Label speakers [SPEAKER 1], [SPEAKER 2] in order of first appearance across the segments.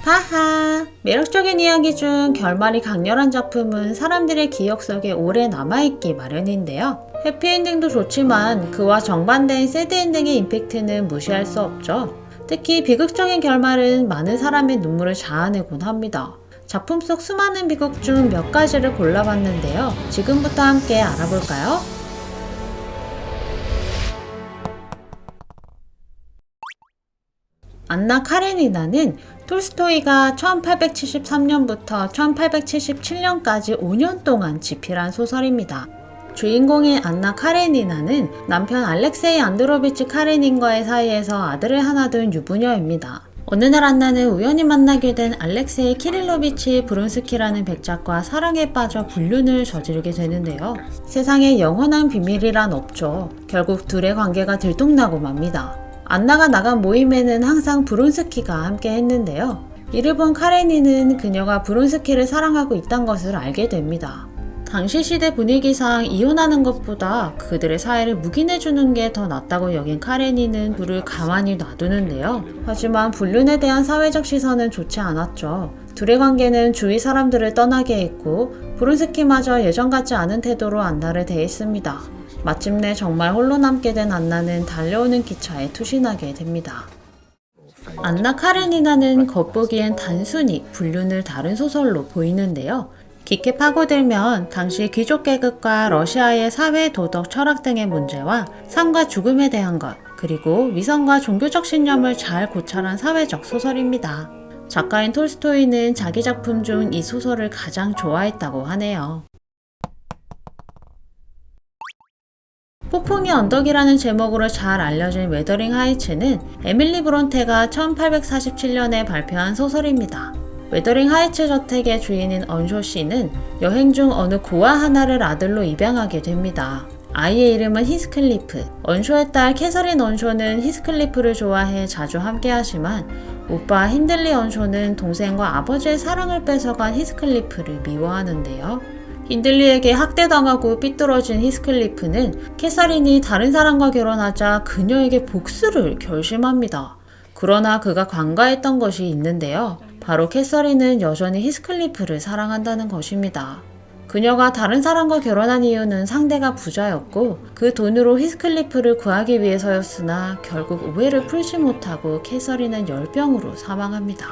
[SPEAKER 1] 하하! 매력적인 이야기 중 결말이 강렬한 작품은 사람들의 기억 속에 오래 남아있기 마련인데요. 해피엔딩도 좋지만 그와 정반대인 새드엔딩의 임팩트는 무시할 수 없죠. 특히 비극적인 결말은 많은 사람의 눈물을 자아내곤 합니다. 작품 속 수많은 비극 중 몇 가지를 골라봤는데요. 지금부터 함께 알아볼까요? 안나 카레니나는 톨스토이가 1873년부터 1877년까지 5년 동안 집필한 소설입니다. 주인공인 안나 카레니나는 남편 알렉세이 안드로비치 카레닌과의 사이에서 아들을 하나 둔 유부녀입니다. 어느 날 안나는 우연히 만나게 된 알렉세이 키릴로비치 브론스키라는 백작과 사랑에 빠져 불륜을 저지르게 되는데요. 세상에 영원한 비밀이란 없죠. 결국 둘의 관계가 들통나고 맙니다. 안나가 나간 모임에는 항상 브론스키가 함께 했는데요. 이를 본 카레니는 그녀가 브론스키를 사랑하고 있다는 것을 알게 됩니다. 당시 시대 분위기상 이혼하는 것보다 그들의 사이를 묵인해주는 게 더 낫다고 여긴 카레니는 둘을 가만히 놔두는데요. 하지만 불륜에 대한 사회적 시선은 좋지 않았죠. 둘의 관계는 주위 사람들을 떠나게 했고 브론스키마저 예전 같지 않은 태도로 안나를 대했습니다. 마침내 정말 홀로 남게 된 안나는 달려오는 기차에 투신하게 됩니다. 안나 카레니나는 겉보기엔 단순히 불륜을 다룬 소설로 보이는데요. 깊게 파고들면 당시 귀족 계급과 러시아의 사회, 도덕, 철학 등의 문제와 삶과 죽음에 대한 것, 그리고 위선과 종교적 신념을 잘 고찰한 사회적 소설입니다. 작가인 톨스토이는 자기 작품 중 이 소설을 가장 좋아했다고 하네요. 폭풍의 언덕이라는 제목으로 잘 알려진 외더링 하이츠는 에밀리 브론테가 1847년에 발표한 소설입니다. 외더링 하이츠 저택의 주인인 언쇼 씨는 여행 중 어느 고아 하나를 아들로 입양하게 됩니다. 아이의 이름은 히스클리프. 언쇼의 딸 캐서린 언쇼는 히스클리프를 좋아해 자주 함께하지만 오빠 힌들리 언쇼는 동생과 아버지의 사랑을 뺏어간 히스클리프를 미워하는데요. 힌들리에게 학대당하고 삐뚤어진 히스클리프는 캐서린이 다른 사람과 결혼하자 그녀에게 복수를 결심합니다. 그러나 그가 관가했던 것이 있는데요. 바로 캐서린은 여전히 히스클리프를 사랑한다는 것입니다. 그녀가 다른 사람과 결혼한 이유는 상대가 부자였고 그 돈으로 히스클리프를 구하기 위해서였으나 결국 오해를 풀지 못하고 캐서린은 열병으로 사망합니다.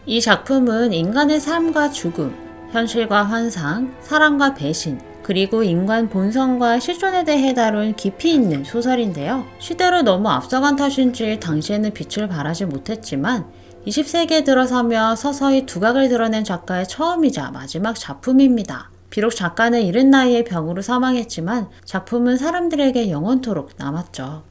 [SPEAKER 1] 이 작품은 인간의 삶과 죽음, 현실과 환상, 사랑과 배신, 그리고 인간 본성과 실존에 대해 다룬 깊이 있는 소설인데요. 시대를 너무 앞서간 탓인지 당시에는 빛을 발하지 못했지만 20세기에 들어서며 서서히 두각을 드러낸 작가의 처음이자 마지막 작품입니다. 비록 작가는 이른 나이에 병으로 사망했지만 작품은 사람들에게 영원토록 남았죠.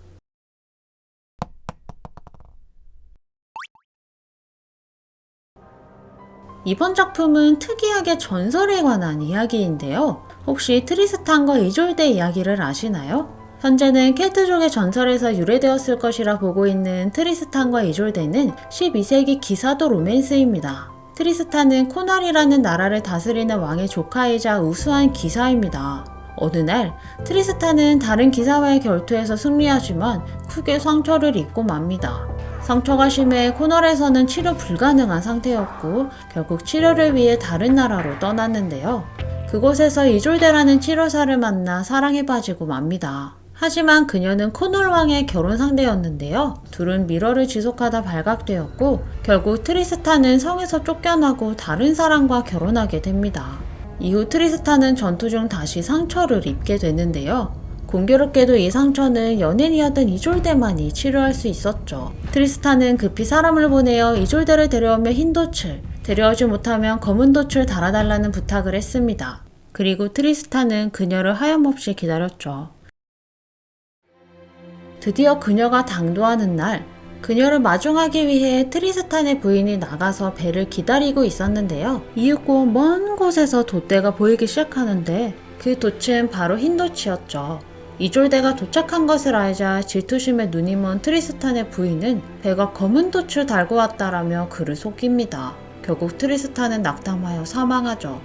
[SPEAKER 1] 이번 작품은 특이하게 전설에 관한 이야기인데요. 혹시 트리스탄과 이졸데 이야기를 아시나요? 현재는 켈트족의 전설에서 유래되었을 것이라 보고 있는 트리스탄과 이졸데는 12세기 기사도 로맨스입니다. 트리스탄은 코날이라는 나라를 다스리는 왕의 조카이자 우수한 기사입니다. 어느 날 트리스탄은 다른 기사와의 결투에서 승리하지만 크게 상처를 입고 맙니다. 상처가 심해 코널에서는 치료 불가능한 상태였고 결국 치료를 위해 다른 나라로 떠났는데요. 그곳에서 이졸데라는 치료사를 만나 사랑에 빠지고 맙니다. 하지만 그녀는 코널 왕의 결혼 상대였는데요. 둘은 밀어를 지속하다 발각되었고 결국 트리스탄은 성에서 쫓겨나고 다른 사람과 결혼하게 됩니다. 이후 트리스탄은 전투 중 다시 상처를 입게 되는데요. 공교롭게도 이 상처는 연인이었던 이졸데만이 치료할 수 있었죠. 트리스탄은 급히 사람을 보내어 이졸데를 데려오며 흰 돛을, 데려오지 못하면 검은 돛을 달아달라는 부탁을 했습니다. 그리고 트리스탄은 그녀를 하염없이 기다렸죠. 드디어 그녀가 당도하는 날, 그녀를 마중하기 위해 트리스탄의 부인이 나가서 배를 기다리고 있었는데요. 이윽고 먼 곳에서 돛대가 보이기 시작하는데 그 돛은 바로 흰 돛이었죠. 이졸데가 도착한 것을 알자 질투심에 눈이 먼 트리스탄의 부인은 배가 검은 돛을 달고 왔다라며 그를 속입니다. 결국 트리스탄은 낙담하여 사망하죠.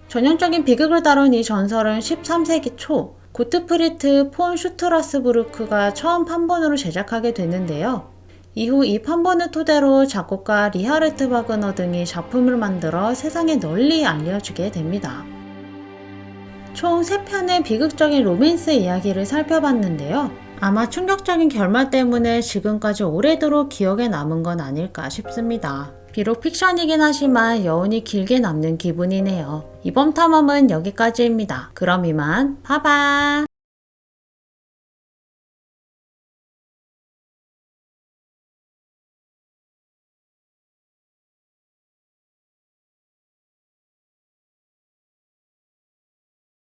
[SPEAKER 1] 전형적인 비극을 다룬 이 전설은 13세기 초 고트프리트 폰 슈트라스부르크가 처음 판본으로 제작하게 되는데요. 이후 이 판본을 토대로 작곡가 리하르트 바그너 등이 작품을 만들어 세상에 널리 알려지게 됩니다. 총 3편의 비극적인 로맨스 이야기를 살펴봤는데요. 아마 충격적인 결말 때문에 지금까지 오래도록 기억에 남은 건 아닐까 싶습니다. 비록 픽션이긴 하지만 여운이 길게 남는 기분이네요. 이번 탐험은 여기까지입니다. 그럼 이만, 봐봐!